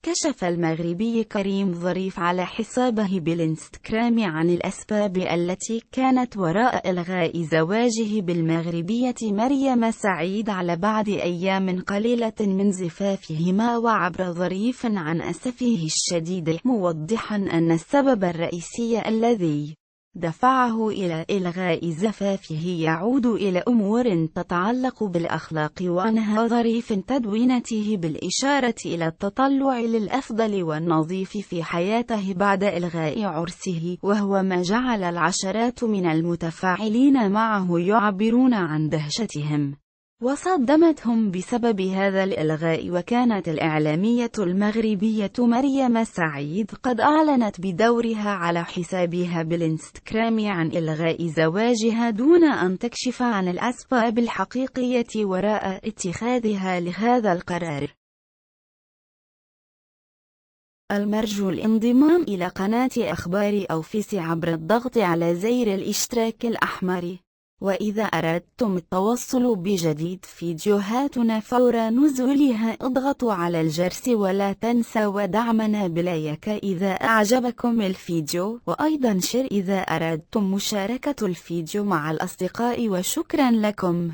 كشف المغربي كريم ظريف على حسابه بالإنستغرام عن الأسباب التي كانت وراء إلغاء زواجه بالمغربية مريم سعيد على بعد أيام قليلة من زفافهما. وعبر ظريف عن أسفه الشديد، موضحا أن السبب الرئيسي الذي دفعه إلى إلغاء زفافه يعود إلى أمور تتعلق بالأخلاق. وأنهى ظريف تدوينته بالإشارة إلى التطلع للأفضل والنظيف في حياته بعد إلغاء عرسه، وهو ما جعل العشرات من المتفاعلين معه يعبرون عن دهشتهم وصدمتهم بسبب هذا الإلغاء. وكانت الإعلامية المغربية مريم سعيد قد أعلنت بدورها على حسابها بالإنستغرام عن إلغاء زواجها دون أن تكشف عن الأسباب الحقيقية وراء اتخاذها لهذا القرار. المرجو الانضمام إلى قناة أخبار أوفيس عبر الضغط على زر الاشتراك الأحمر. وإذا أردتم التوصل بجديد فيديوهاتنا فور نزولها اضغطوا على الجرس، ولا تنسوا دعمنا بلايك إذا أعجبكم الفيديو، وأيضا شير إذا أردتم مشاركة الفيديو مع الأصدقاء. وشكرا لكم.